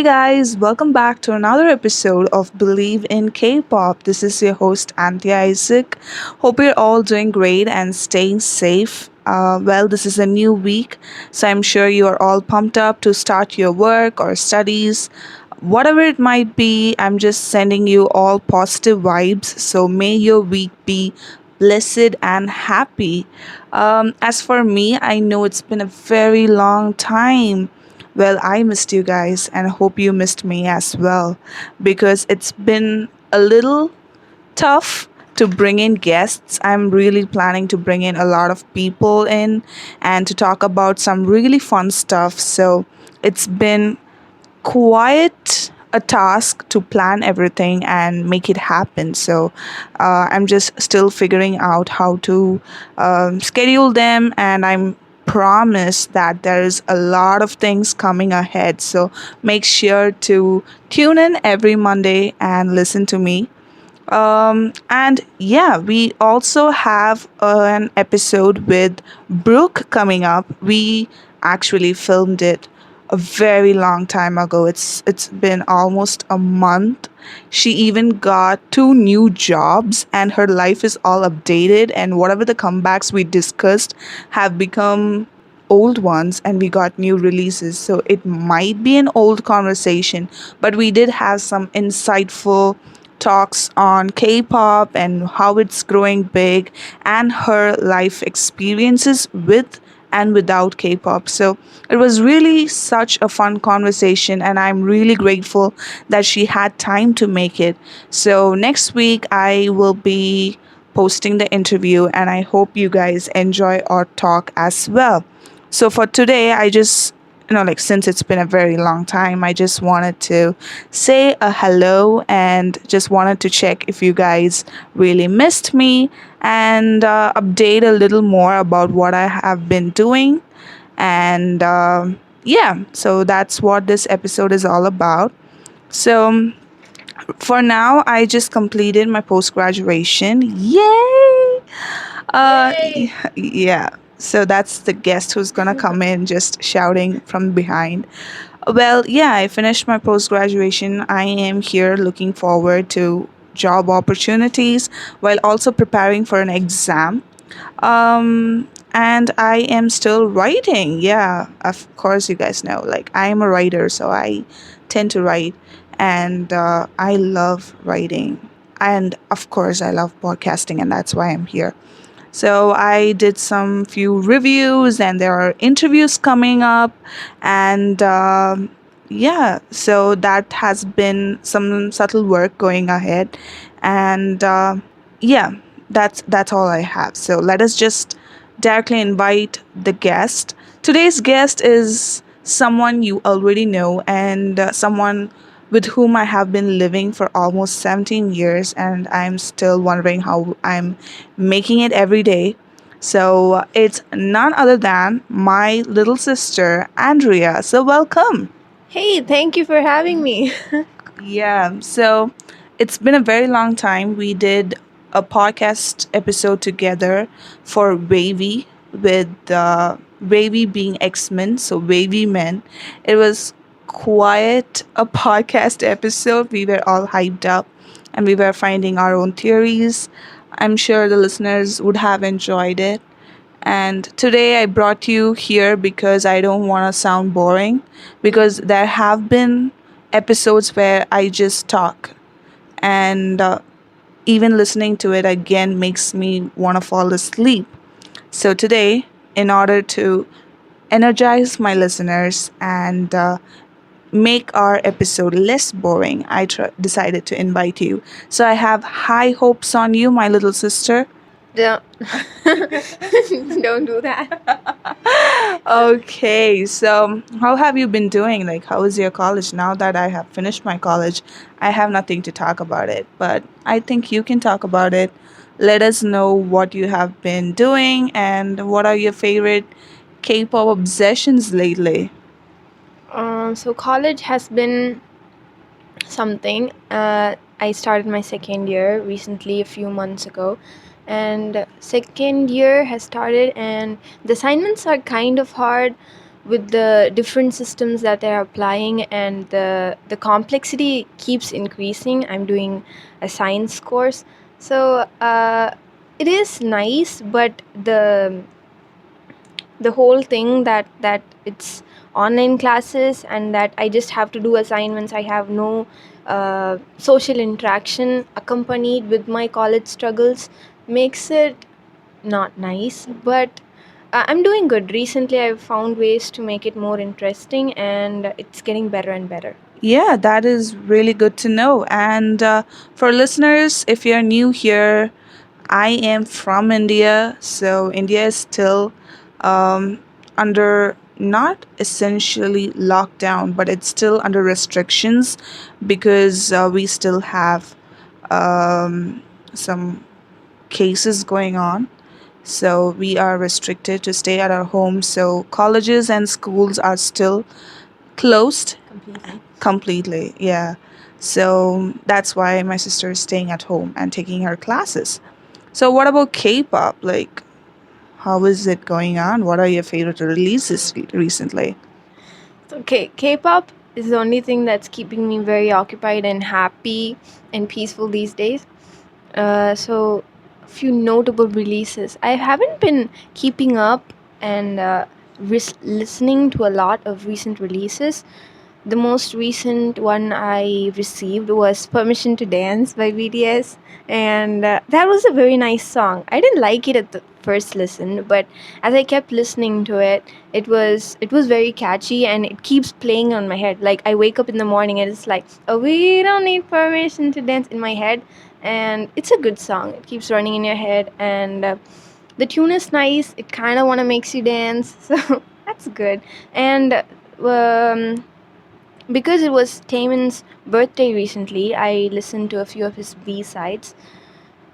guys, welcome back to another episode of Believe in K pop. This is your host, Anthea Isaac. Hope you're all doing great and staying safe. This is a new week, so I'm sure you are all pumped up to start your work or studies. Whatever it might be, I'm just sending you all positive vibes. So may your week be blessed and happy. As for me, I know it's been a very long time. Well, I missed you guys and hope you missed me as well because it's been a little tough to bring in guests. I'm really planning to bring in a lot of people in and to talk about some really fun stuff. So it's been quite a task to plan everything and make it happen. So I'm just still figuring out how to schedule them, and I'm promise that there's a lot of things coming ahead. So make sure to tune in every Monday and listen to me. And yeah, we also have an episode with Brooke coming up. We actually filmed it a very long time ago. It's been almost a month. She even got two new jobs and her life is all updated, and whatever the comebacks we discussed have become old ones, and we got new releases. So it might be an old conversation, but we did have some insightful talks on K-pop and how it's growing big and her life experiences with and without K-pop. So it was really such a fun conversation, and I'm really grateful that she had time to make it. So next week I will be posting the interview, and I hope you guys enjoy our talk as well. So for today, I just like since it's been a very long time, I just wanted to say a hello and just wanted to check if you guys really missed me and update a little more about what I have been doing. And yeah, so that's what this episode is all about. So for now, I just completed my post graduation. Yay! Yeah. So that's the guest who's gonna come in just shouting from behind. Well, yeah, I finished my post graduation. I am here looking forward to job opportunities while also preparing for an exam. And I am still writing. Yeah, of course, you guys know. Like, I am a writer, so I tend to write, and I love writing. And of course, I love podcasting, and that's why I'm here. So I did some few reviews, and there are interviews coming up, and yeah, so that has been some subtle work going ahead, and yeah, that's all I have. So let us just directly invite the guest. Today's guest is someone you already know, and someone with whom I have been living for almost 17 years, and I'm still wondering how I'm making it every day. So it's none other than my little sister, Andrea. So welcome. Hey, thank you for having me. Yeah, so it's been a very long time. We did a podcast episode together for Wavy with Wavy being X-Men, so Wavy Men. It was quite a podcast episode. We were all hyped up and we were finding our own theories. I'm sure the listeners would have enjoyed it. And today I brought you here because I don't want to sound boring, because there have been episodes where I just talk, and even listening to it again makes me want to fall asleep. So today, in order to energize my listeners and make our episode less boring, decided to invite you. So I have high hopes on you, my little sister. Don't, don't do that. Okay, so how have you been doing? Like, how is your college? Now that I have finished my college, I have nothing to talk about it, but I think you can talk about it. Let us know what you have been doing and what are your favorite K pop obsessions lately. So college has been something. I started my second year recently, a few months ago, and second year has started, and the assignments are kind of hard, with the different systems that they're applying, and the complexity keeps increasing. I'm doing a science course, so it is nice, but the whole thing that it's online classes and that I just have to do assignments. I have no social interaction accompanied with my college struggles, makes it not nice. But I'm doing good. Recently, I've found ways to make it more interesting, and it's getting better and better. Yeah, that is really good to know. And for listeners, if you're new here, I am from India. So India is still um, under not essentially lockdown, but it's still under restrictions because we still have um, some cases going on. So we are restricted to stay at our homes. So colleges and schools are still closed Completely. completely. Yeah. So that's why my sister is staying at home and taking her classes. So what about K-pop? Like, how is it going on? What are your favorite releases recently? So K-pop is the only thing that's keeping me very occupied and happy and peaceful these days. So a few notable releases. I haven't been keeping up and listening to a lot of recent releases. The most recent one I received was Permission to Dance by BTS, and that was a very nice song. I didn't like it at the first listen, but as I kept listening to it, it was very catchy, and it keeps playing on my head. Like I wake up in the morning and it's like, "Oh, we don't need permission to dance" in my head, and it's a good song. It keeps running in your head, and the tune is nice. It kind of want to makes you dance, so that's good. And because it was Taemin's birthday recently, I listened to a few of his B-sides,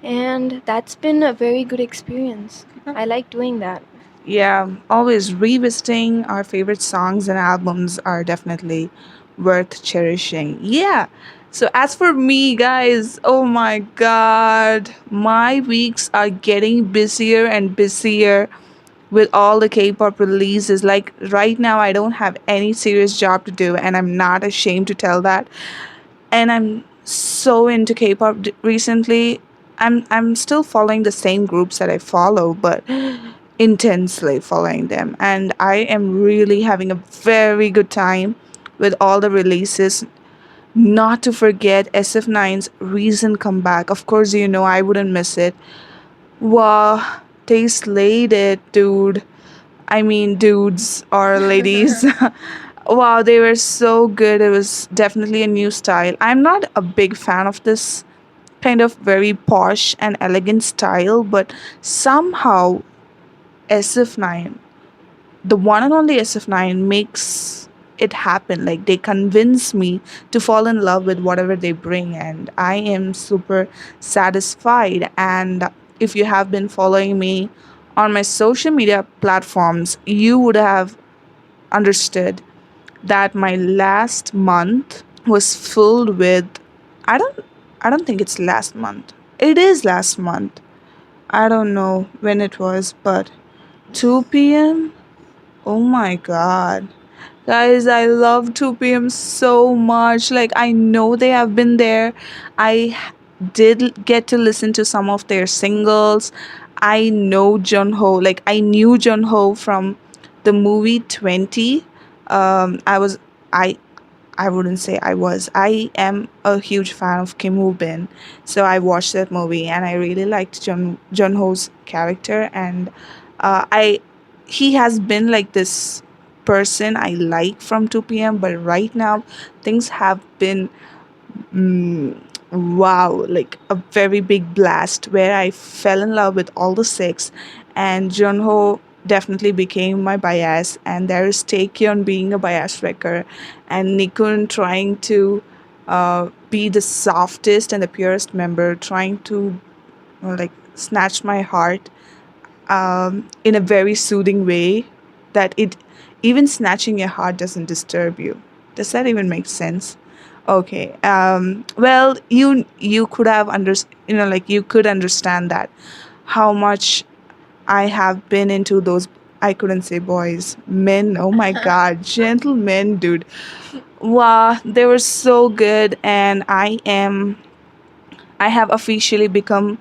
and that's been a very good experience. I like doing that. Yeah, always revisiting our favorite songs and albums are definitely worth cherishing. Yeah. So as for me, guys, oh my god, my weeks are getting busier and busier with all the K-pop releases. Like right now, I don't have any serious job to do, and I'm not ashamed to tell that. And I'm so into K-pop recently. I'm still following the same groups that I follow, but intensely following them, and I am really having a very good time with all the releases. Not to forget SF9's recent comeback. Of course, I wouldn't miss it. Wow, they slayed it, dude. I mean, dudes or ladies. Wow, they were so good. It was definitely a new style. I'm not a big fan of this kind of very posh and elegant style, but somehow SF9, the one and only SF9, makes it happen. Like they convince me to fall in love with whatever they bring, and I am super satisfied. And if you have been following me on my social media platforms, you would have understood that my last month was filled with I don't I don't think it's last month. It is last month. I don't know when it was, but 2 p.m. Oh my god. Guys, I love 2 p.m. so much. Like, I know they have been there. Did get to listen to some of their singles. I know Junho. Like, I knew Junho from the movie 20. I was, I wouldn't say I was. I am a huge fan of Kim Woo Bin. So I watched that movie and I really liked Junho's character. And I he has been like this person I like from 2 p.m. But right now, things have been wow, like a very big blast where I fell in love with all the six, and Junho definitely became my bias. And there is Taekyon being a bias wrecker, and Nikun trying to be the softest and the purest member, trying to like snatch my heart in a very soothing way that it even snatching your heart doesn't disturb you. Does that even make sense? Okay. Well, you could have like you could understand that how much I have been into those I couldn't say boys, men. Oh my god, gentlemen, dude. Wow, they were so good, and I have officially become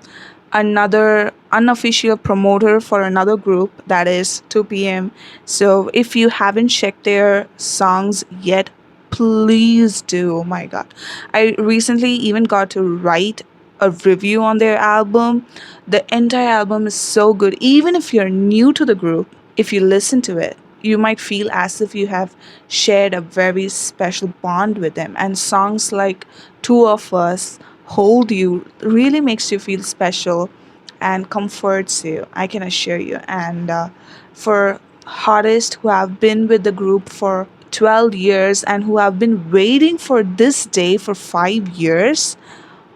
another unofficial promoter for another group that is 2 p.m. So if you haven't checked their songs yet, please do. Oh my god. I recently even got to write a review on their album. The entire album is so good. Even if you're new to the group, if you listen to it, you might feel as if you have shared a very special bond with them. And songs like Two of Us, Hold You really makes you feel special and comforts you, I can assure you. And for artists who have been with the group for 12 years and who have been waiting for this day for 5 years,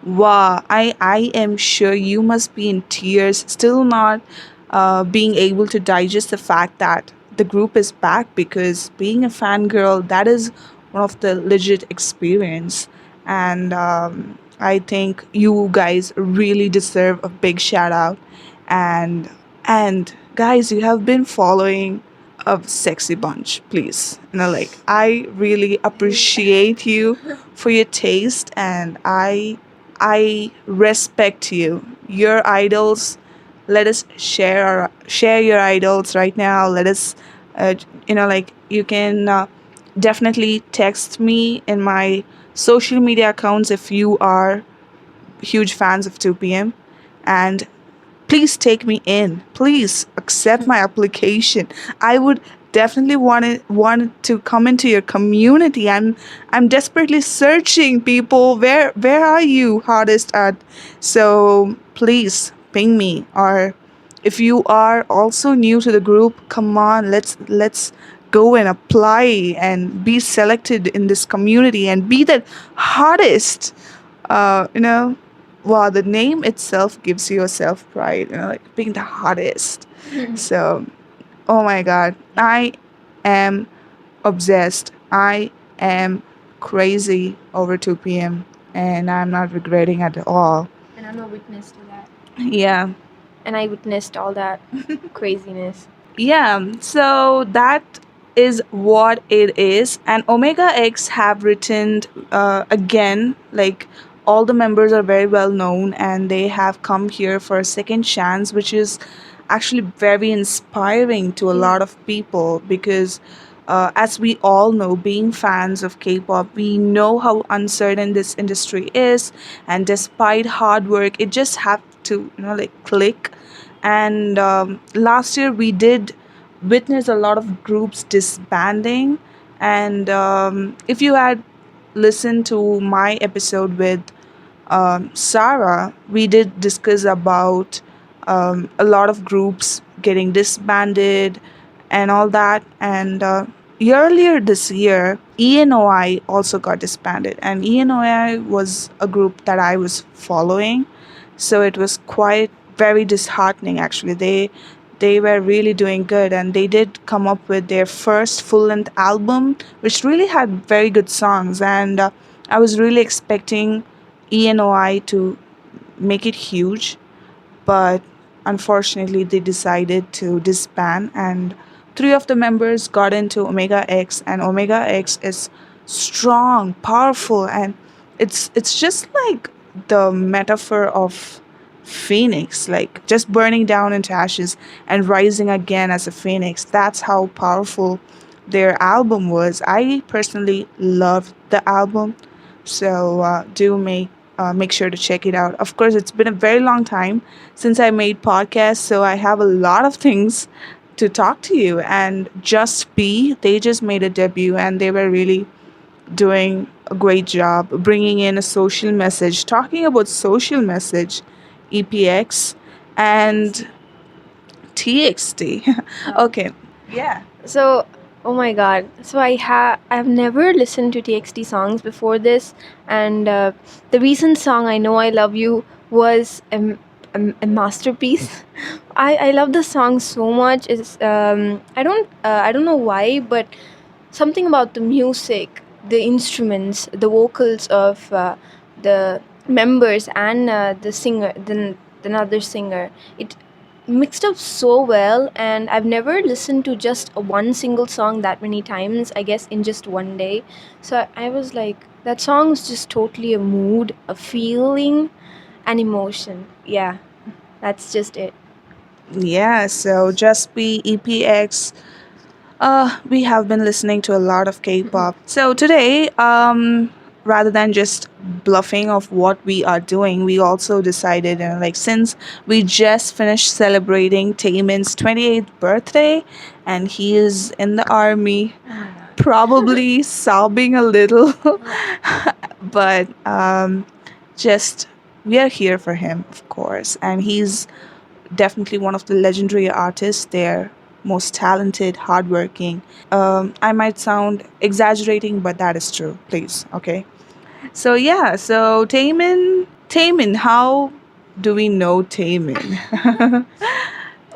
wow, I am sure you must be in tears, still not being able to digest the fact that the group is back, because being a fangirl, that is one of the legit experience. And I think you guys really deserve a big shout out. And guys, you have been following a sexy bunch, please. Like, I really appreciate you for your taste, and I respect you. Your idols. Let us share your idols right now. Let us, uh, like, you can definitely text me in my social media accounts if you are huge fans of 2 p.m. And please take me in. Please accept my application. I would definitely want to come into your community. I'm desperately searching people. Where are you, hardest at? So please ping me. Or if you are also new to the group, come on, let's go and apply and be selected in this community and be the hardest. uh, you know, wow, the name itself gives you a self pride, like being the hottest. So, oh my god, I am obsessed. I am crazy over 2 p.m. and I'm not regretting at all. And I'm a witness to that. Yeah. And I witnessed all that craziness. Yeah, so that is what it is. And Omega X have written again, like, all the members are very well known and they have come here for a second chance, which is actually very inspiring to a lot of people because. As we all know, being fans of K pop, we know how uncertain this industry is, and despite hard work, it just have to, like, click. And last year we did witness a lot of groups disbanding. And if you had listened to my episode with Sarah, we did discuss about a lot of groups getting disbanded and all that. And earlier this year, ENOI also got disbanded, and ENOI was a group that I was following, so it was quite very disheartening. Actually, they were really doing good, and they did come up with their first full length album, which really had very good songs. And I was really expecting ENOI to make it huge, but unfortunately they decided to disband, and three of the members got into Omega X. And Omega X is strong, powerful, and it's just like the metaphor of phoenix, like just burning down into ashes and rising again as a phoenix. That's how powerful their album was. I personally loved the album, so do make sure to check it out. Of course, it's been a very long time since I made podcasts, so I have a lot of things to talk to you. And Just Be, they just made a debut, and they were really doing a great job bringing in a social message, talking about social message, EPX and TXT. Okay. Yeah. So, oh my god. So I've never listened to TXT songs before this, and the recent song "I Know I Love You" was a masterpiece. I love the song so much. It's I don't know why, but something about the music, the instruments, the vocals of the members and the singer, the another singer. It mixed up so well, and I've never listened to just a one single song that many times, I guess, in just one day. So I was like, that song's just totally a mood, a feeling, an emotion. Yeah, that's just it. Yeah, so Just Be EPX. We have been listening to a lot of K-pop. So today, rather than just bluffing of what we are doing, we also decided, like since we just finished celebrating Taemin's 28th birthday, and he is in the army, probably sobbing a little, but just we are here for him, of course, and he's definitely one of the legendary artists there, most talented, hardworking. I might sound exaggerating, but that is true. Please, okay. So yeah, so Taemin, how do we know Taemin?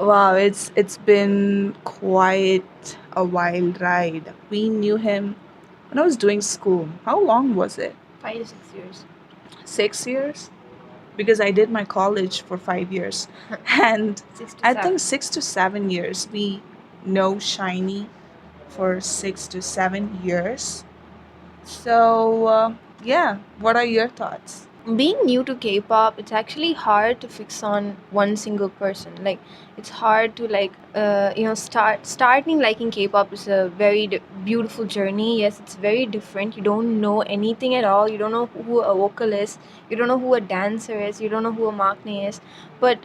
Wow, it's been quite a wild ride. We knew him when I was doing school. How long was it? 5 to 6 years. 6 years? Because I did my college for 5 years. And Six to I seven. think 6 to 7 years. We know Shiny for 6 to 7 years. So, yeah, what are your thoughts? Being new to K-pop, it's actually hard to fix on one single person. Like, it's hard to starting liking K-pop is a very beautiful journey. Yes, it's very different. You don't know anything at all. You don't know who a vocal is. You don't know who a dancer is. You don't know who a maknae is. But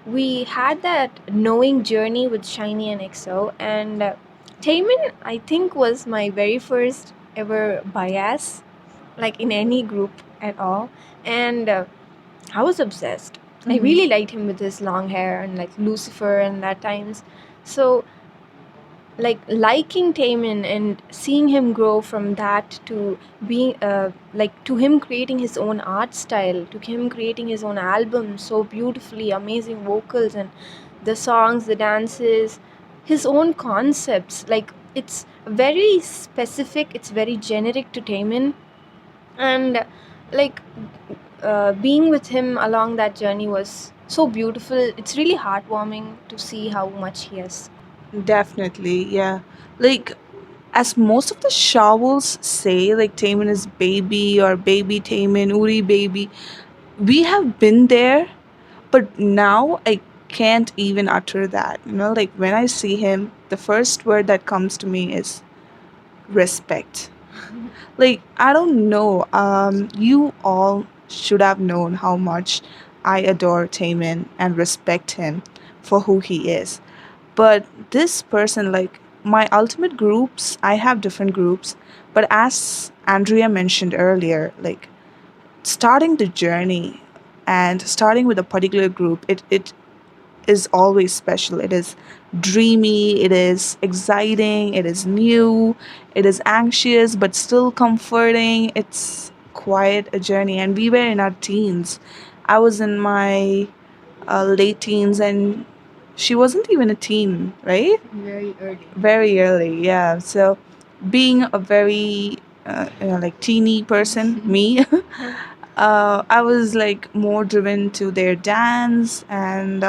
we had that knowing journey with Shiny and EXO, and Taemin, I think, was my very first ever bias, like in any group at all. And I was obsessed. I really liked him with his long hair and like Lucifer and that times. So like liking Taemin and seeing him grow from that to being like to him creating his own art style, to him creating his own album so beautifully, amazing vocals and the songs, the dances, his own concepts. Like it's very specific, it's very generic to Taemin, and like being with him along that journey was so beautiful. It's really heartwarming to see how much he has. Definitely, yeah. Like, as most of the shawls say, like Taemin is baby or baby Taemin, Uri baby. We have been there, but now I can't even utter that. Like when I see him, the first word that comes to me is respect. Like, I don't know. You all should have known how much I adore Taemin and respect him for who he is. But this person, like my ultimate groups, I have different groups. But as Andrea mentioned earlier, like starting the journey and starting with a particular group, it is always special. It is dreamy, it is exciting, it is new, it is anxious but still comforting. It's quite a journey. And we were in our teens. I was in my late teens, and she wasn't even a teen, right? Very early. Very early, yeah. So, being a very like teeny person, me, I was like more driven to their dance, and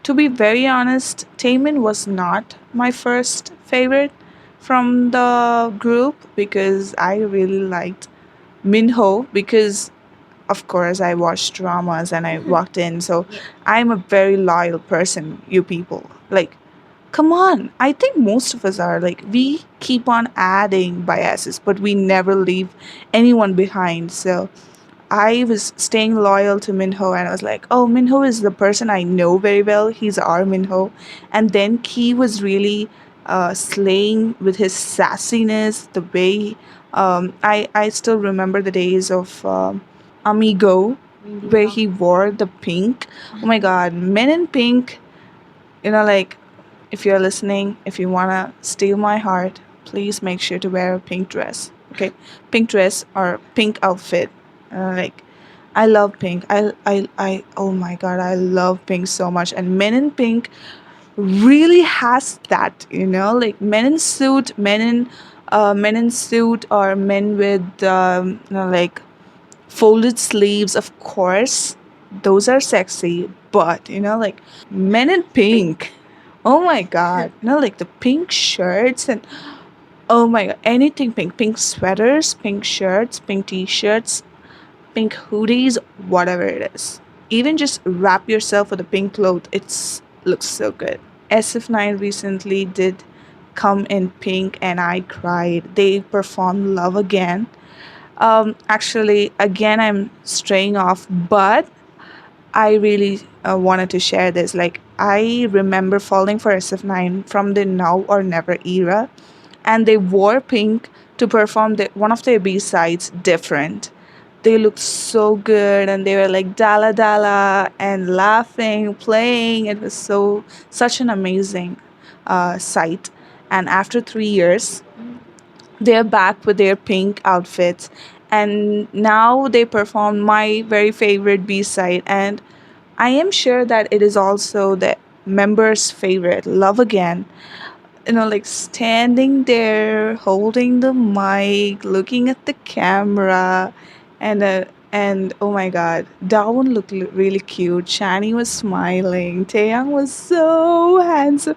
to be very honest, Taemin was not my first favorite from the group because I really liked Minho because of course I watched dramas and I walked in. So I'm a very loyal person, you people. Like, come on. I think most of us are like we keep on adding biases, but we never leave anyone behind. So I was staying loyal to Minho, and I was like, oh, Minho is the person I know very well. He's our Minho. And then Key was really slaying with his sassiness, the way I still remember the days of Amigo where he wore the pink. Oh my god, Men in Pink, like if you're listening, if you want to steal my heart, please make sure to wear a pink dress. Okay? Pink dress or pink outfit. Like, I love pink. Oh my god, I love pink so much. And Men in Pink really has that, like men in suit or men with, like folded sleeves, of course. those are sexy, but like men in pink. Oh my god. Like the pink shirts and oh my god, anything pink. Pink sweaters, pink shirts, pink t-shirts, pink hoodies, whatever it is. Even just wrap yourself with a pink cloth. It's looks so good. SF9 recently did come in pink and I cried. They performed Love Again. Actually, again, I'm straying off, but I really wanted to share this. Like, I remember falling for SF9 from the Now or Never era, and they wore pink to perform one of their B sides, Different. They looked so good, and they were like Dala Dala and laughing, playing. It was such an amazing sight. And after 3 years, they're back with their pink outfits, and now they perform my very favorite B side, and I am sure that it is also the members' favorite, Love Again. Like standing there, holding the mic, looking at the camera, and oh my God, Darwin looked really cute. Shani was smiling. Taeyang was so handsome.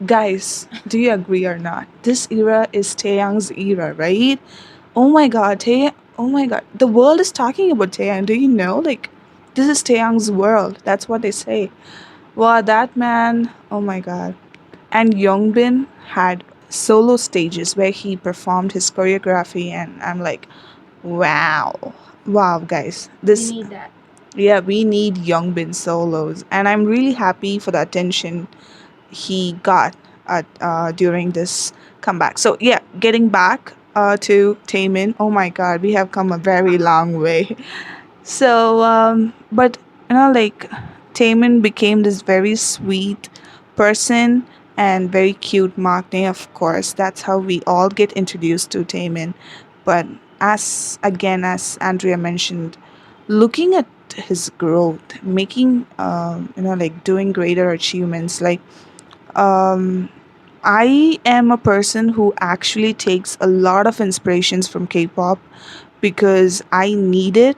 Guys, do you agree or not? This era is Taeyang's era, right? Oh my God, Taeyang. Oh my God, the world is talking about Taeyang. Do you know? Like, this is Taeyang's world. That's what they say. Wow, that man. Oh my God. And Yongbin had solo stages where he performed his choreography, and I'm like, wow, wow, guys, We this, need that. yeah, we need Yongbin solos, and I'm really happy for the attention he got during this comeback. So yeah, getting back to Taemin. Oh my God, we have come a very long way. So, but like Taemin became this very sweet person and very cute Maknae, of course. That's how we all get introduced to Taemin. But as Andrea mentioned, looking at his growth, making, like doing greater achievements, like, um, I am a person who actually takes a lot of inspirations from K-pop because I need it.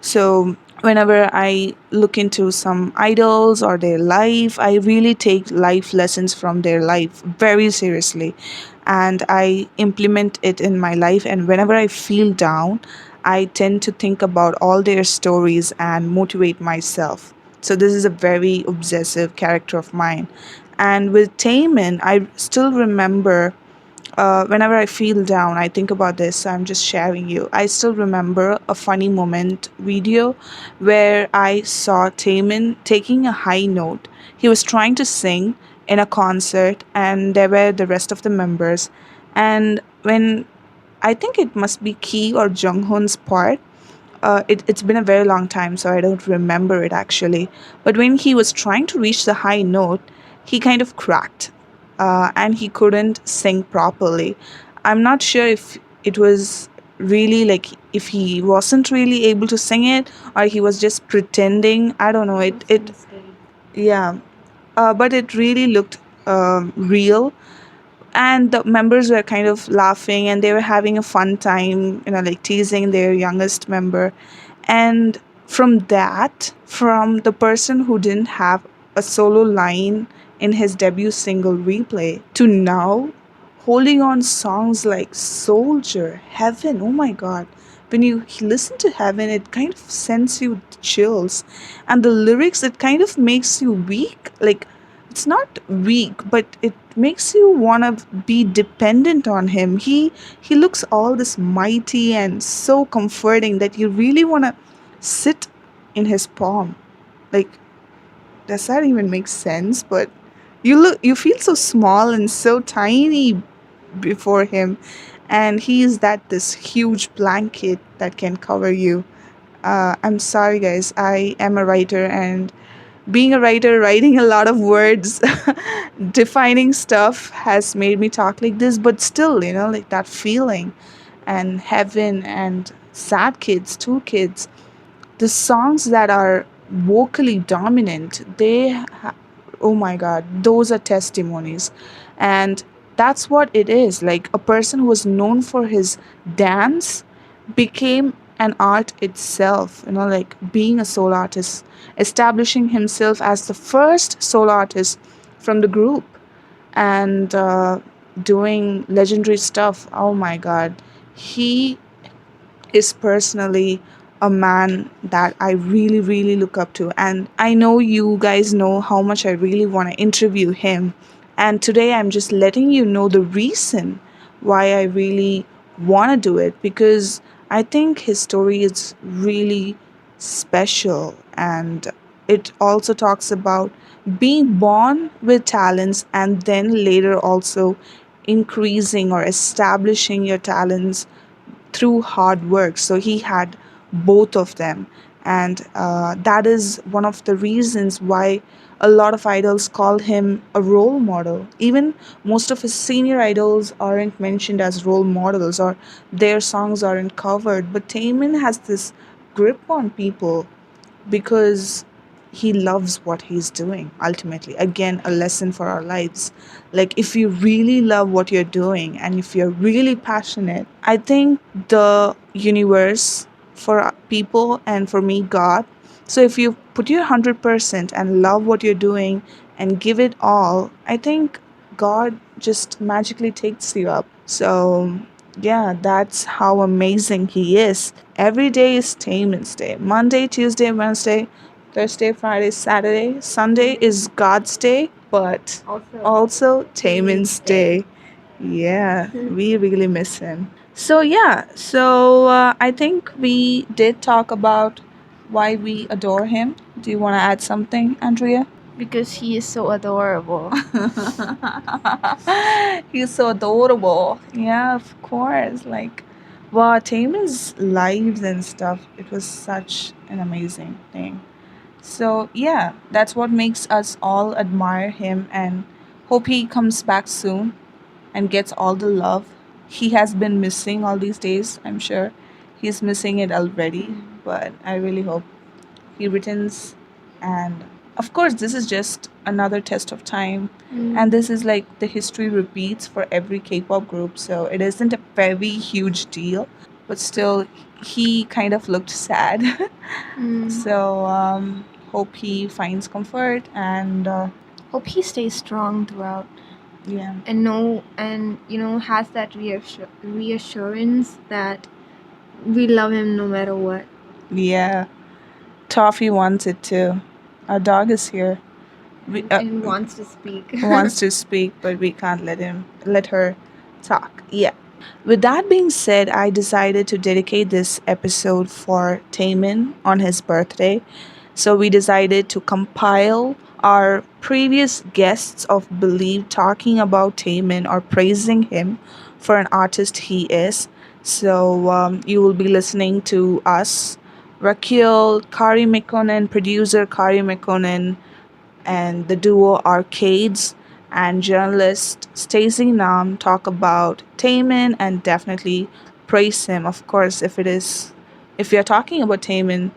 So whenever I look into some idols or their life, I really take life lessons from their life very seriously, and I implement it in my life. And whenever I feel down, I tend to think about all their stories and motivate myself. So this is a very obsessive character of mine. And with Taemin, I still remember whenever I feel down, I think about this. So I'm just sharing you. I still remember a funny moment video where I saw Taemin taking a high note. He was trying to sing in a concert, and there were the rest of the members. And when I think it must be Key or Junghoon's part, it's been a very long time, so I don't remember it actually. But when he was trying to reach the high note, he kind of cracked, and he couldn't sing properly. I'm not sure if it was really like if he wasn't really able to sing it or he was just pretending. I don't know. Yeah, but it really looked real, and the members were kind of laughing and they were having a fun time, like teasing their youngest member. And from the person who didn't have a solo line in his debut single Replay to now holding on songs like Soldier, Heaven. Oh my God. When you listen to Heaven, it kind of sends you chills. And the lyrics, it kind of makes you weak. Like, it's not weak, but it makes you want to be dependent on him. He looks all this mighty and so comforting that you really want to sit in his palm. Like, does that even make sense? But you feel so small and so tiny before him, and he is this huge blanket that can cover you. I'm sorry, guys. I am a writer, and being a writer, writing a lot of words, defining stuff has made me talk like this, but still, like that feeling. And Heaven and Sad Kids, Two Kids, the songs that are vocally dominant, oh my God, those are testimonies. And that's what it is. Like, a person who was known for his dance became an art itself, like being a solo artist, establishing himself as the first solo artist from the group, and doing legendary stuff. Oh my god. He is personally a man that I really, really look up to. And I know you guys know how much I really want to interview him. And today I'm just letting you know the reason why I really want to do it, because I think his story is really special, and it also talks about being born with talents and then later also increasing or establishing your talents through hard work. So he had both of them. And that is one of the reasons why a lot of idols call him a role model. Even most of his senior idols aren't mentioned as role models, or their songs aren't covered. But Taemin has this grip on people because he loves what he's doing. Ultimately, again, a lesson for our lives. Like, if you really love what you're doing and if you're really passionate, I think the universe, for people and for me, God, so if you put your 100% and love what you're doing and give it all, I think God just magically takes you up. So yeah, that's how amazing he is. Every day is Taman's day. Monday, Tuesday, Wednesday, Thursday, Friday, Saturday. Sunday is God's day, but also Taman's day. Yeah, we really miss him. So yeah, I think we did talk about why we adore him. Do you want to add something, Andrea? Because he is so adorable. He's so adorable. Yeah, of course. Like, wow, Taman's lives and stuff, it was such an amazing thing. So, yeah, that's what makes us all admire him and hope he comes back soon and gets all the love he has been missing all these days. I'm sure he's missing it already, but I really hope he returns. And of course, this is just another test of time. And this is like the history repeats for every K pop group, so it isn't a very huge deal, but still, he kind of looked sad. So, hope he finds comfort and Hope he stays strong throughout yeah. and has that reassurance that we love him no matter what. Yeah. Toffee wants it too. Our dog is here. And wants to speak. Wants to speak, but we can't let her talk. Yeah. With that being said, I decided to dedicate this episode for Taman on his birthday. So we decided to compile our previous guests of Believe talking about Taman or praising him for an artist he is. So you will be listening to us, Rakil, Kari Mekonnen, producer Kari Mekonnen, and the duo Arcades and journalist Stacey Nam talk about Taman and definitely praise him. Of course, if you're talking about Taman,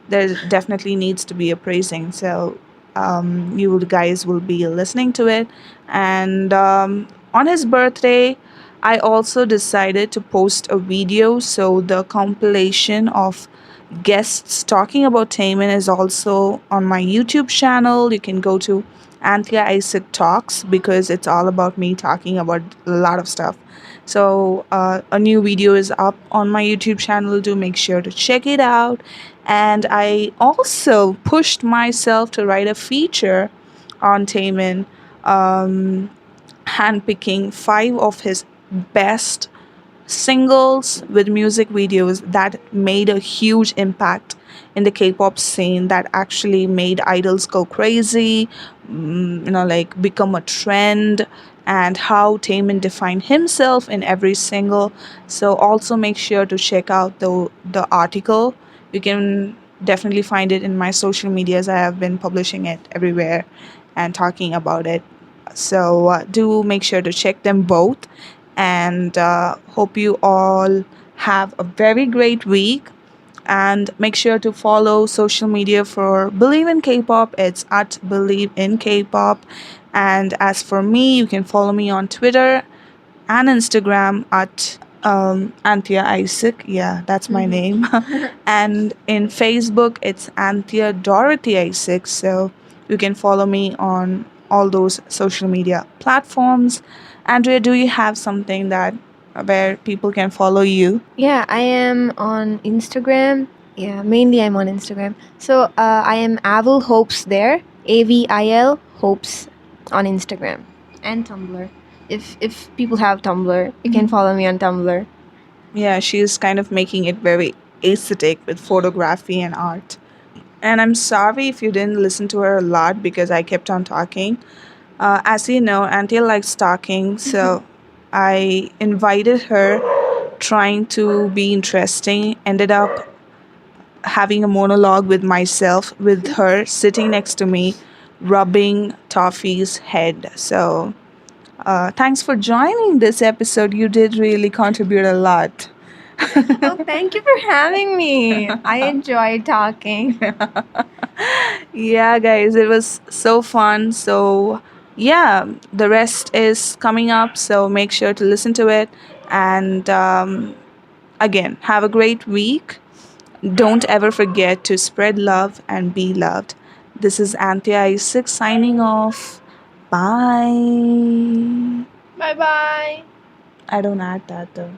there definitely needs to be a praising. So you guys will be listening to it. And on his birthday, I also decided to post a video. So the compilation of guests talking about Taman is also on my YouTube channel. You can go to Anthea Isaac Talks because it's all about me talking about a lot of stuff. So a new video is up on my YouTube channel. Do make sure to check it out. And I also pushed myself to write a feature on Taman, handpicking 5 of his best singles with music videos that made a huge impact in the K-pop scene, that actually made idols go crazy, like become a trend, and how Taemin defined himself in every single. So also make sure to check out the article. You can definitely find it in my social medias. I have been publishing it everywhere and talking about it. So do make sure to check them both, and hope you all have a very great week. And make sure to follow social media for Believe in K-pop. It's at Believe in K-pop. And as for me, you can follow me on Twitter and Instagram at Anthea Isaac. Yeah, that's my name. And in Facebook, it's Anthea Dorothy Isaac. So you can follow me on all those social media platforms. Andrea, do you have something that where people can follow you? Yeah, I am on Instagram. Yeah, mainly I'm on Instagram. So I am Avil Hopes there. AVIL Hopes on Instagram and Tumblr. If people have Tumblr, you can follow me on Tumblr. Yeah, she's kind of making it very aesthetic with photography and art. And I'm sorry if you didn't listen to her a lot because I kept on talking. As you know, Anthea likes talking, so I invited her trying to be interesting, ended up having a monologue with myself, with her sitting next to me, rubbing Toffee's head. So, thanks for joining this episode. You did really contribute a lot. Oh, thank you for having me. I enjoyed talking. Yeah, guys, it was so fun. So, yeah, the rest is coming up. So, make sure to listen to it. And again, have a great week. Don't ever forget to spread love and be loved. This is Anthea Isaac signing off. Bye. Bye bye. I don't add that though.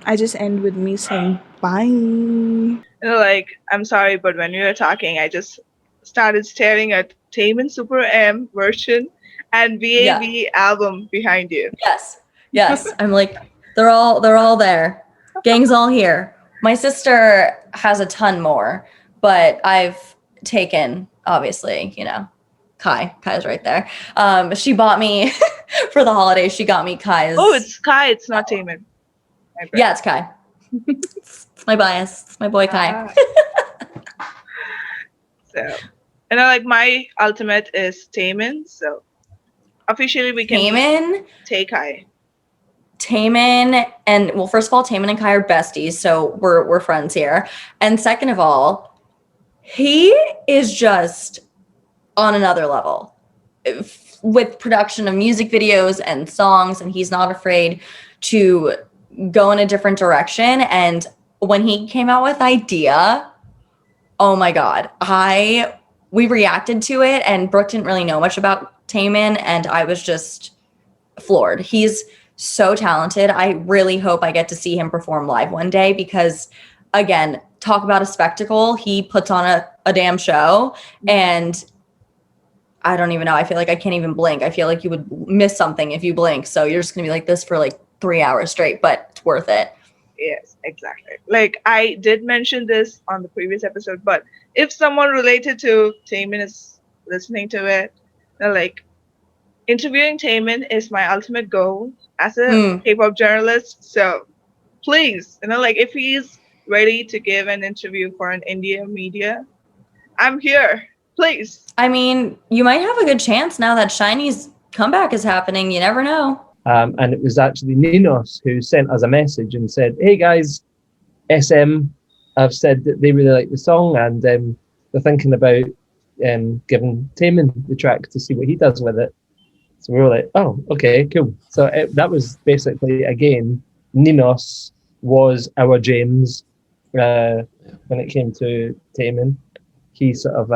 I just end with me saying bye. Like, I'm sorry, but when we were talking, I just started staring at Taman Super M version and Yeah. VAV album behind you. Yes. I'm like, they're all there. Gang's all here. My sister has a ton more, but I've taken, obviously, Kai's right there. She bought me for the holidays. She got me Kai's. Oh, it's Kai, it's not Taman. Yeah, it's Kai. It's my bias. It's my boy Kai. So, like my ultimate is Taman. So, officially we can take Kai. Taman and well, first of all, Taman and Kai are besties, so we're friends here. And second of all, he is just on another level with production of music videos and songs, and he's not afraid to go in a different direction. And when he came out with Idea, oh my God, we reacted to it, and Brooke didn't really know much about Taman, and I was just floored. He's so talented. I really hope I get to see him perform live one day because, again, talk about a spectacle. He puts on a damn show, and I don't even know. I feel like I can't even blink. I feel like you would miss something if you blink. So you're just going to be like this for like 3 hours straight, but it's worth it. Yes, exactly. Like I did mention this on the previous episode, but if someone related to Taman is listening to it, they're like, interviewing Taman is my ultimate goal as a K-pop journalist. So please, like if he's ready to give an interview for an India media, I'm here. Please. I mean, you might have a good chance now that SHINee's comeback is happening. You never know. And it was actually Ninos who sent us a message and said, hey guys, SM have said that they really like the song and they're thinking about giving Taman the track to see what he does with it. So we were like, oh, okay, cool. So that was basically, again, Ninos was our James when it came to Taman. He sort of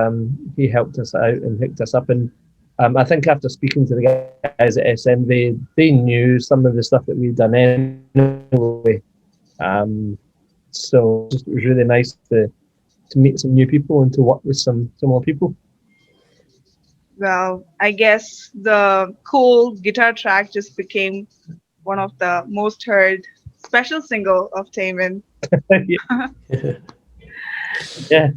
he helped us out and hooked us up, and I think after speaking to the guys at SM, they knew some of the stuff that we'd done anyway. So it was really nice to meet some new people and to work with some more people. Well, I guess the cool guitar track just became one of the most heard special single of Taman. Yeah.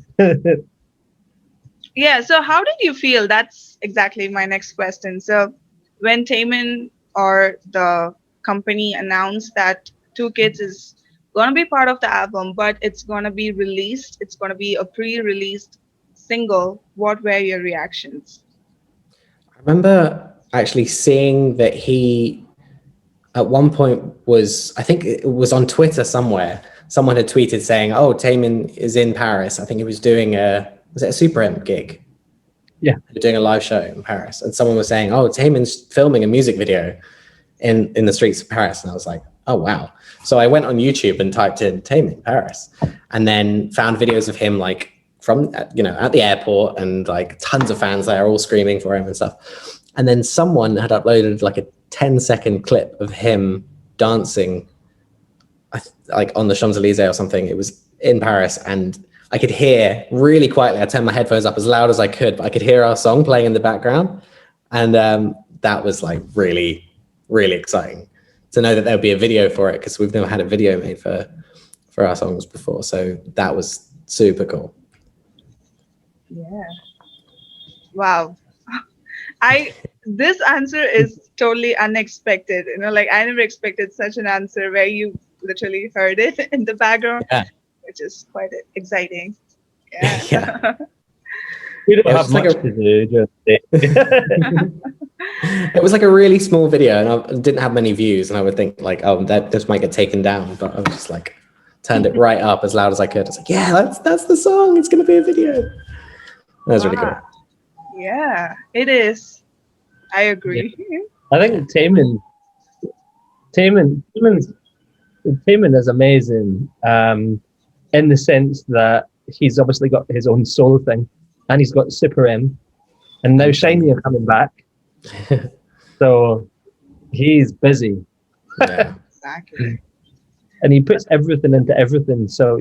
Yeah, so how did you feel? That's exactly my next question. So when Taman or the company announced that Two Kids is going to be part of the album, but it's going to be released, it's going to be a pre-released single, what were your reactions? I remember actually seeing that he, at one point I think it was on Twitter somewhere, someone had tweeted saying, oh, Taman is in Paris. I think he was doing was it a Super M gig? Yeah. Doing a live show in Paris. And someone was saying, oh, Taman's filming a music video in the streets of Paris. And I was like, oh wow. So I went on YouTube and typed in Taemin Paris, and then found videos of him like from at the airport, and like tons of fans there all screaming for him and stuff. And then someone had uploaded like a 10-second clip of him dancing like on the Champs-Elysees or something. It was in Paris, and I could hear really quietly. I turned my headphones up as loud as I could, but I could hear our song playing in the background. And that was like really, really exciting to know that there would be a video for it, because we've never had a video made for our songs before. So that was super cool. Yeah. Wow. This answer is totally unexpected. Like I never expected such an answer where you literally heard it in the background, Yeah. which is quite exciting. Yeah. Yeah. We don't It have was like much a- to do during the day. It was like a really small video, and I didn't have many views, and I would think like, oh, this might get taken down, but I was just like turned it right up as loud as I could. I was like, yeah, that's the song. It's going to be a video. That was really cool. Wow. Yeah, it is. I agree. I think Taemin is amazing in the sense that he's obviously got his own solo thing, and he's got Super M, and now Shiny are coming back. So he's busy, Yeah. Exactly. and he puts everything into everything. So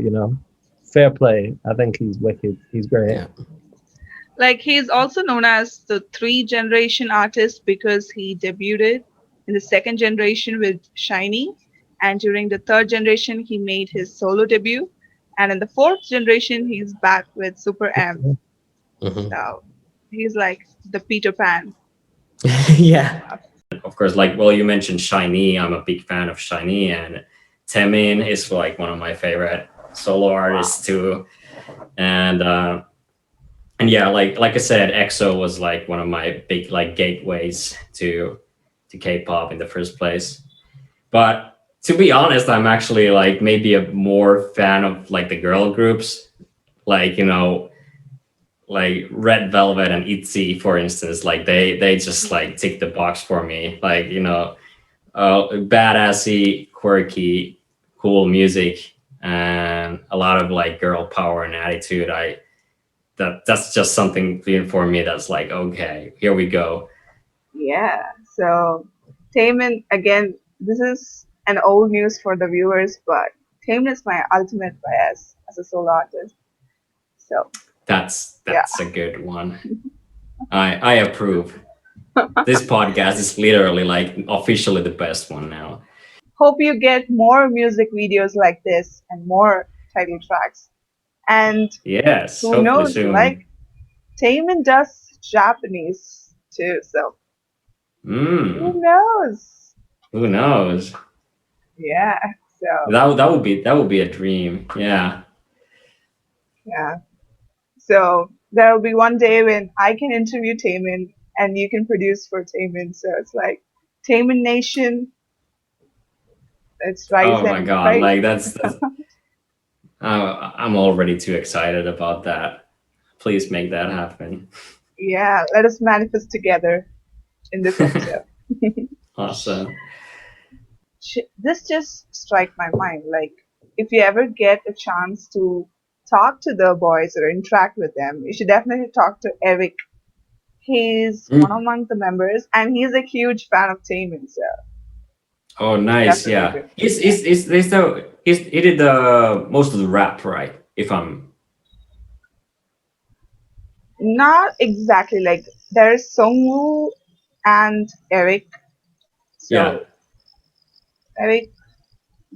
fair play. I think he's wicked. He's great. Yeah. Like he's also known as the 3-generation artist because he debuted in the 2nd generation with Shiny, and during the 3rd generation he made his solo debut, and in the 4th generation he's back with Super M. Mhm. So he's like the Peter Pan. Yeah. Of course, like, well, you mentioned Shiny. I'm a big fan of Shiny, and Taemin is like one of my favorite solo artists too. And yeah, like I said, EXO was like one of my big like gateways to K-pop in the first place. But to be honest, I'm actually like maybe a more fan of like the girl groups, like like Red Velvet and ITZY, for instance. Like they just like tick the box for me. Like badassy, quirky, cool music, and a lot of like girl power and attitude. That's just something for me that's like, okay, here we go. Yeah. So Taemin, again, this is an old news for the viewers, but Taemin is my ultimate bias as a solo artist. So That's a good one. I approve. This podcast is literally like officially the best one now. hope you get more music videos like this and more title tracks. And Yes, who hopefully knows, soon. like Taemin does Japanese too, so who knows? Who knows? Yeah. So That would be a dream. Yeah. yeah. So there'll be one day when I can interview Taemin and you can produce for Taemin. So it's like Taemin Nation. It's right. Oh my god! Like that's I'm already too excited about that. Please make that happen. Yeah. Let us manifest together in this episode. Awesome. This just struck my mind. Like, if you ever get a chance to talk to the boys or interact with them, you should definitely talk to Eric. He's one among the members, and he's a huge fan of Taemin. So Oh, nice. Definitely Yeah. He did the most of the rap, right? If I'm not exactly, like there's Songwoo and Eric. So Yeah. Eric,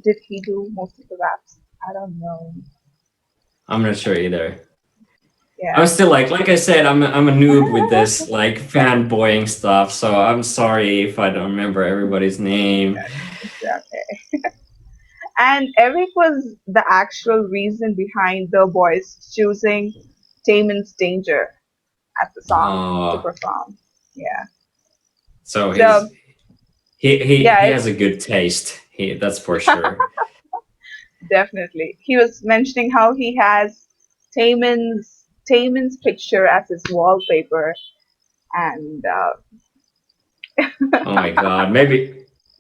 did he do most of the raps? I don't know. I'm not sure either. Yeah. I'm still like I said, I'm a noob with this like fanboying stuff. So I'm sorry if I don't remember everybody's name. Okay. And Eric was the actual reason behind the boys choosing Taemin's Danger as the song to Oh, perform. Yeah. so So he yeah, has a good taste. That's for sure. definitely. He was mentioning how he has Taemin's picture as his wallpaper, and Oh my god.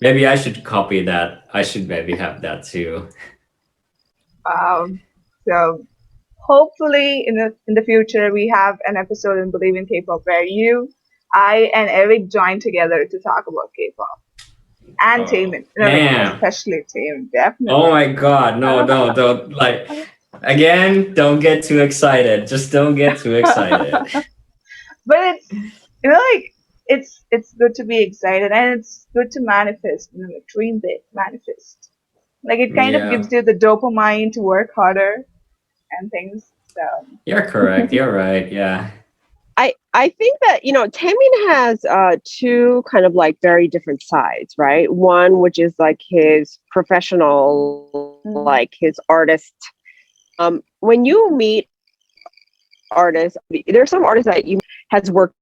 Maybe I should copy that. I should maybe have that too. So hopefully in the future we have an episode in Believe in K-pop where I, and Eric join together to talk about K-pop and Oh, Taemin. man. Especially Taemin, definitely. Oh my god, no, don't like again, don't get too excited. Just don't get too excited. But it's it's good to be excited and it's good to manifest, dream big, manifest. Like it kind of Yeah. gives you the dopamine to work harder and things. So You're correct. You're right. Yeah. I think that, Taemin has two kind of like very different sides, right? One which is like his professional, like his artist. When you meet artists, there's some artists that you has worked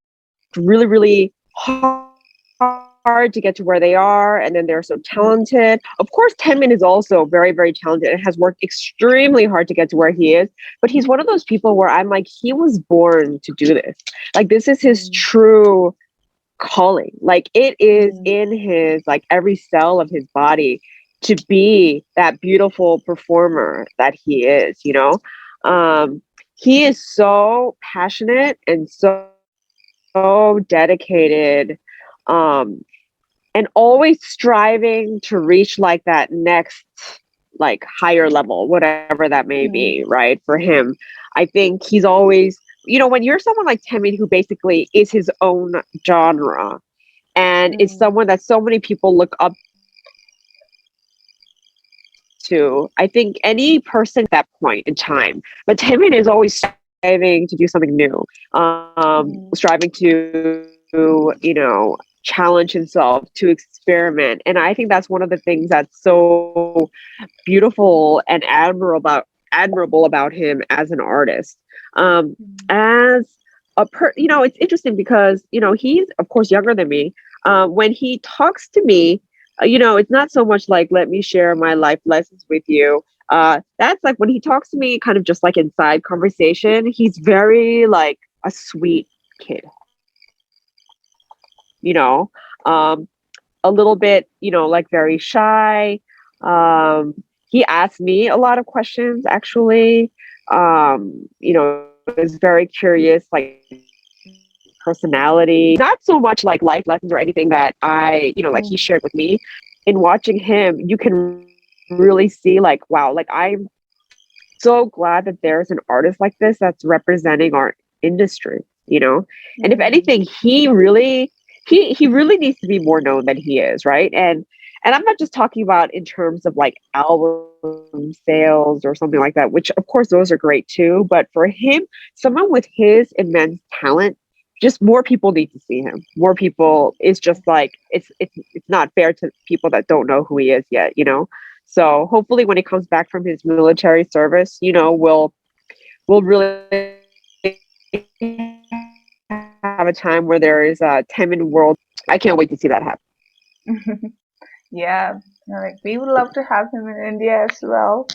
really, really hard to get to where they are, and then they're so talented. Of course, Taemin is also very, very talented and has worked extremely hard to get to where he is. But he's one of those people where I'm like, he was born to do this. Like, this is his true calling. Like, it is in his like every cell of his body to be that beautiful performer that he is. He is so passionate and so dedicated. And always striving to reach like that next like higher level, whatever that may be, right? For him, I think he's always, when you're someone like Taemin who basically is his own genre and is someone that so many people look up to, I think any person at that point in time, but Taemin is always striving to do something new, striving to, challenge himself, to experiment. And I think that's one of the things that's so beautiful and admirable about him as an artist. As a it's interesting because he's of course younger than me. When he talks to me, it's not so much like, let me share my life lessons with you. That's like when he talks to me kind of just like inside conversation, he's very like a sweet kid. A little bit, like very shy. He asked me a lot of questions, actually. Is very curious, like personality, not so much like life lessons or anything that like he shared with me. In watching him, you can really see like, wow, like I'm so glad that there's an artist like this that's representing our industry, and if anything, he really needs to be more known than he is, right? And I'm not just talking about in terms of like album sales or something like that, which of course those are great too. But for him, someone with his immense talent, just more people need to see him. More people, is just like it's not fair to people that don't know who he is yet, So hopefully when he comes back from his military service, we'll really have a time where there is a Taemin world. I can't wait to see that happen. Yeah, like we would love to have him in India as well.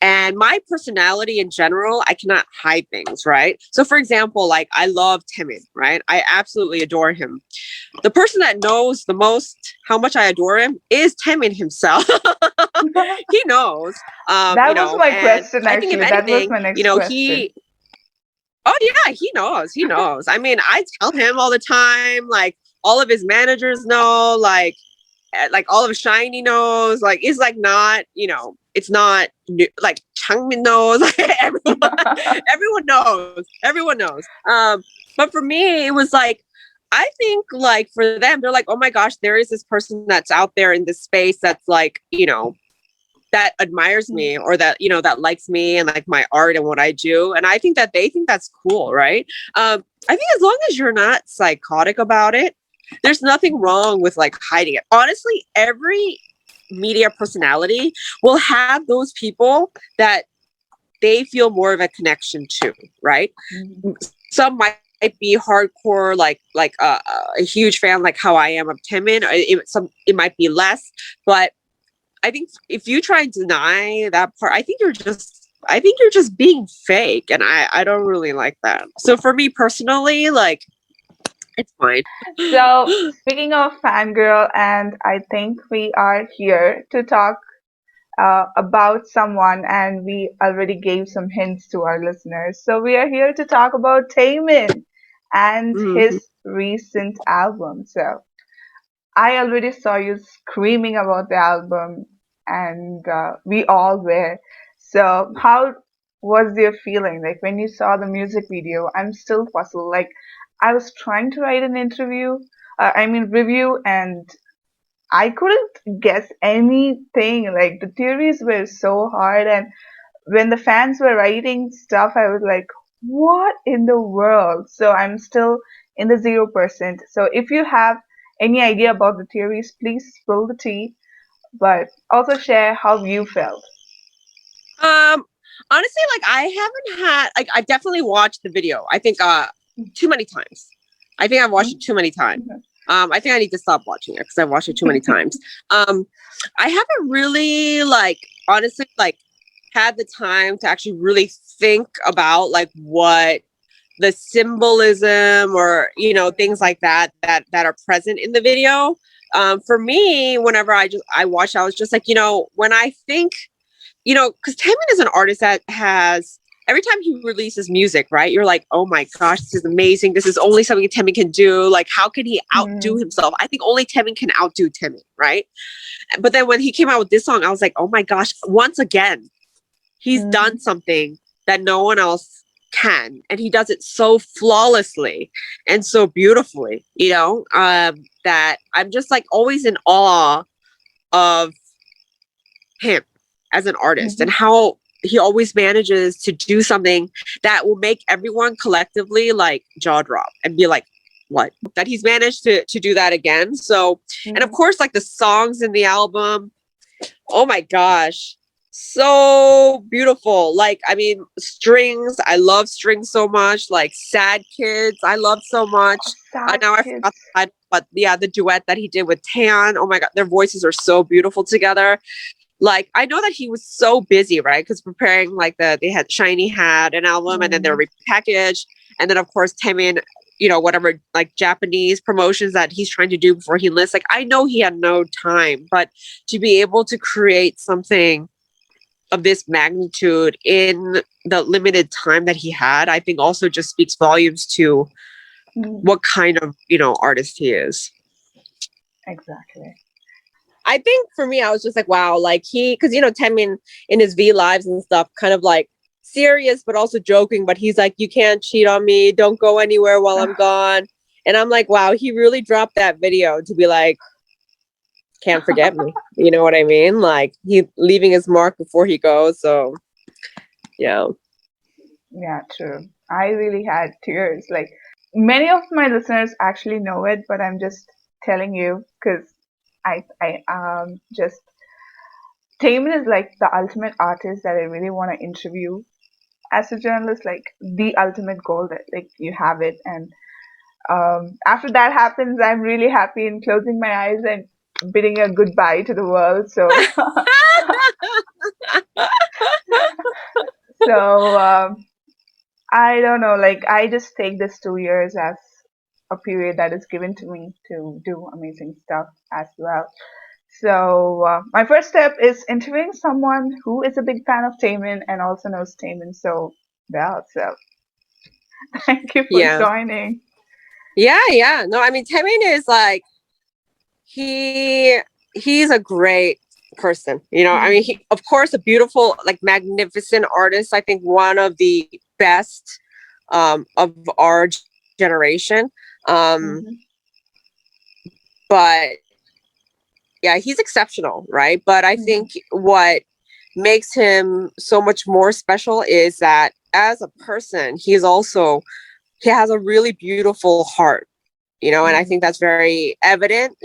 And my personality in general, I cannot hide things, right? So for example, like I love Taemin, right? I absolutely adore him. The person that knows the most how much I adore him is Taemin himself. He knows. That was my question, I think actually. if That was anything, my next question. Oh yeah, he knows. He knows. I mean, I tell him all the time, like all of his managers know, like all of Shiny knows, like it's like not, it's not new, like Changmin knows, everyone knows. But for me, it was like, I think like for them, they're like, oh my gosh, there is this person that's out there in this space that's like, that admires me or that, that likes me and like my art and what I do. And I think that they think that's cool, right? I think as long as you're not psychotic about it, there's nothing wrong with like hiding it. Honestly, every media personality will have those people that they feel more of a connection to, right? Some might be hardcore, like a huge fan, like how I am of Taemin. It might be less, but I think if you try and deny that part, I think you're just being fake, and I don't really like that. So for me personally, like It's fine. So, speaking of fangirl, and I think we are here to talk about someone, and we already gave some hints to our listeners. So, we are here to talk about Taemin and Mhm. his recent album. So, I already saw you screaming about the album, and we all were. So, how was your feeling? Like when you saw the music video, I'm still puzzled. Like, I was trying to write an review, and I couldn't guess anything. Like, the theories were so hard, and when the fans were writing stuff, I was like, what in the world? So I'm still in the 0%. So if you have any idea about the theories, please spill the tea, but also share how you felt. Um, Honestly, like I haven't had like I definitely watched the video. I think too many times. I think I've watched it too many times. I think I need to stop watching it because I've watched it too many times. I haven't really like honestly like had the time to actually really think about like what the symbolism or things like that are present in the video. For me, whenever I watched, I was just like, when I think, because Taemin is an artist that has every time he releases music, right? You're like, oh my gosh, this is amazing. This is only something Taemin can do. Like, how can he outdo himself? I think only Taemin can outdo Taemin, right? But then when he came out with this song, I was like, oh my gosh, once again, he's done something that no one else can, and he does it so flawlessly and so beautifully, that I'm just like always in awe of him as an artist and how he always manages to do something that will make everyone collectively like jaw drop and be like, what? That he's managed to do that again. So, and of course, like the songs in the album, oh my gosh, so beautiful. Like, I mean, Strings, I love Strings so much. Like Sad Kids, I love so much. Now I forgot that, but yeah, the duet that he did with Tan, oh my god, their voices are so beautiful together. Like, I know that he was so busy, right? Because preparing like they had Shiny had an album and then they're repackaged. And then of course Taemin, whatever like Japanese promotions that he's trying to do before he enlists. Like, I know he had no time, but to be able to create something of this magnitude in the limited time that he had, I think also just speaks volumes to what kind of, artist he is. Exactly. I think for me, I was just like, wow, like because Taemin in his V lives and stuff, kind of like serious, but also joking. But he's like, you can't cheat on me. Don't go anywhere while I'm gone. And I'm like, wow, he really dropped that video to be like, can't forget me. You know what I mean? Like he leaving his mark before he goes. So, yeah. Yeah, true. I really had tears. Like many of my listeners actually know it, but I'm just telling you because I just Taemin is like the ultimate artist that I really want to interview as a journalist, like the ultimate goal that like you have it. And after that happens, I'm really happy in closing my eyes and bidding a goodbye to the world. So, I don't know. Like I just take this 2 years as a period that is given to me to do amazing stuff as well. So my first step is interviewing someone who is a big fan of Taemin and also knows Taemin so well. So thank you for joining. Yeah. No, I mean, Taemin is like, he's a great person. I mean, he, of course, a beautiful, like magnificent artist. I think one of the best of our generation. But yeah, he's exceptional, right? But I think what makes him so much more special is that as a person, he has a really beautiful heart, and I think that's very evident,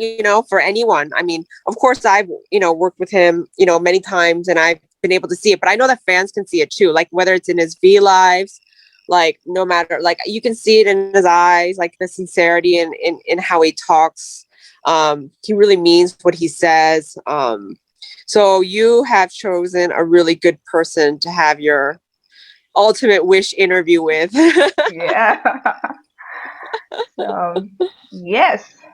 for anyone. I mean, of course, I've, worked with him, many times and I've been able to see it, but I know that fans can see it too, like whether it's in his V lives, like no matter, like you can see it in his eyes, like the sincerity in how he talks. He really means what he says. So you have chosen a really good person to have your ultimate wish interview with. Yeah. So, yes.